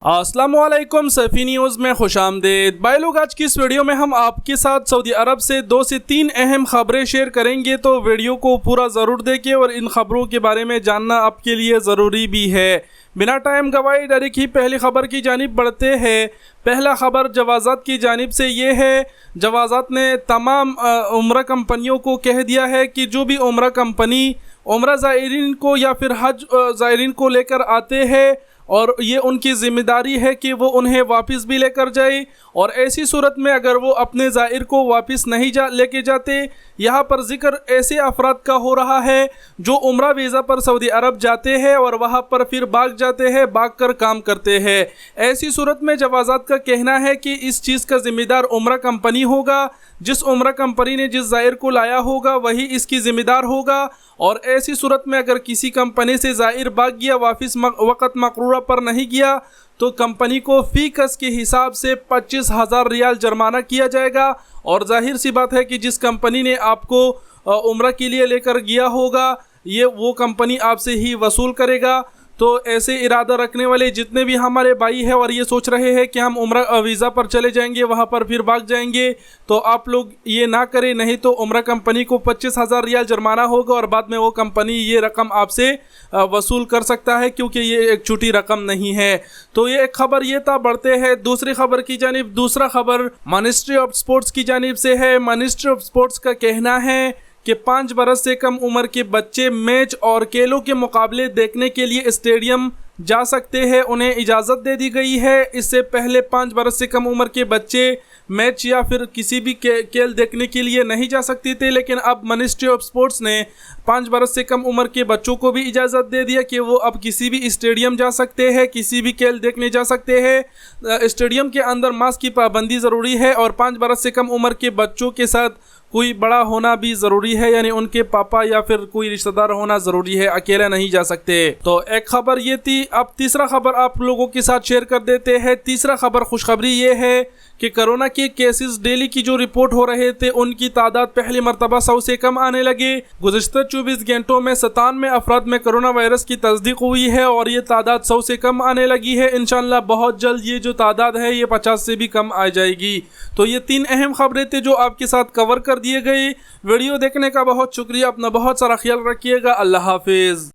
अस्सलाम वालेकुम सफ़ी न्यूज़ में खुशामदीद। भाई लोग, आज की इस वीडियो में हम आपके साथ सऊदी अरब से 2 से 3 अहम खबरें शेयर करेंगे, तो वीडियो को पूरा ज़रूर देखें और इन खबरों के बारे में जानना आपके लिए ज़रूरी भी है। बिना टाइम गवाए डायरेक्ट ही पहली खबर की जानिब बढ़ते हैं। पहला खबर जवाज़ात की जानिब से ये है, जवाज़ात ने तमाम उम्रा कंपनियों को कह दिया है कि जो भी उम्रा कंपनी उम्रा ज़ायरीन को या फिर हज ज़ायरीन को लेकर आते हैं और ये उनकी ज़िम्मेदारी है कि वो उन्हें वापस भी लेकर जाए, और ऐसी सूरत में अगर वो अपने ज़ायर को वापस नहीं लेके जाते, यहाँ पर ज़िक्र ऐसे अफराद का हो रहा है जो उम्रा वीज़ा पर सऊदी अरब जाते हैं और वहाँ पर फिर भाग जाते हैं, भाग कर काम करते हैं। ऐसी सूरत में जवाज़ात का कहना है कि इस चीज़ का ज़िम्मेदार उम्रा कंपनी होगा। जिस उम्रा कंपनी ने जिस ज़ायर को लाया होगा वही इसकी ज़िम्मेदार होगा, और ऐसी सूरत में अगर किसी कंपनी से ज़ायर भाग गया, वापस वक़्त मक़रूरा पर नहीं गया, तो कंपनी को फ़ी कस के हिसाब से 25,000 रियाल जुर्माना किया जाएगा। और जाहिर सी बात है कि जिस कंपनी ने आपको उम्रा के लिए लेकर गया होगा, ये वो कंपनी आपसे ही वसूल करेगा। तो ऐसे इरादा रखने वाले जितने भी हमारे भाई हैं और ये सोच रहे हैं कि हम उम्रा वीज़ा पर चले जाएंगे, वहाँ पर फिर भाग जाएंगे, तो आप लोग ये ना करें, नहीं तो उम्रा कंपनी को 25,000 रियाल जुर्माना होगा और बाद में वो कंपनी ये रकम आपसे वसूल कर सकता है, क्योंकि ये एक छोटी रकम नहीं है। तो ये एक खबर ये था। बढ़ते हैं दूसरी खबर की जानिब। दूसरा खबर मिनिस्ट्री ऑफ स्पोर्ट्स की जानिब से है। मिनिस्ट्री ऑफ स्पोर्ट्स का कहना है कि 5 बरस से कम उम्र के बच्चे मैच और खेलों के मुकाबले देखने के लिए स्टेडियम जा सकते हैं, उन्हें इजाज़त दे दी गई है। इससे पहले 5 बरस से कम उम्र के बच्चे मैच या फिर किसी भी खेल देखने के लिए नहीं जा सकते थे, लेकिन अब मिनिस्ट्री ऑफ स्पोर्ट्स ने 5 बरस से कम उम्र के बच्चों को भी इजाज़त दे दिया कि वो अब किसी भी स्टेडियम जा सकते हैं, किसी भी खेल देखने जा सकते हैं। स्टेडियम के अंदर मास्क की पाबंदी ज़रूरी है और 5 बरस से कम उम्र के बच्चों के साथ कोई बड़ा होना भी ज़रूरी है, यानी उनके पापा या फिर कोई रिश्तेदार होना ज़रूरी है, अकेला नहीं जा सकते। तो एक खबर ये थी। अब तीसरा खबर आप लोगों के साथ शेयर कर देते हैं। तीसरा खबर खुशखबरी ये है कि कोरोना के केसेस डेली की जो रिपोर्ट हो रहे थे उनकी तादाद पहली मरतबा 100 से कम आने लगे। गुज़िश्ता 24 घंटों में 97 अफराद में कोरोना वायरस की तस्दीक हुई है और ये तादाद 100 से कम आने लगी है। इंशाअल्लाह बहुत जल्द ये जो तादाद है ये 50 से भी कम आ जाएगी। तो ये 3 अहम खबरें थे जो आपके साथ कवर कर दिए गए। वीडियो देखने का बहुत शुक्रिया। अपना बहुत सारा ख्याल रखिएगा। अल्लाह हाफिज़।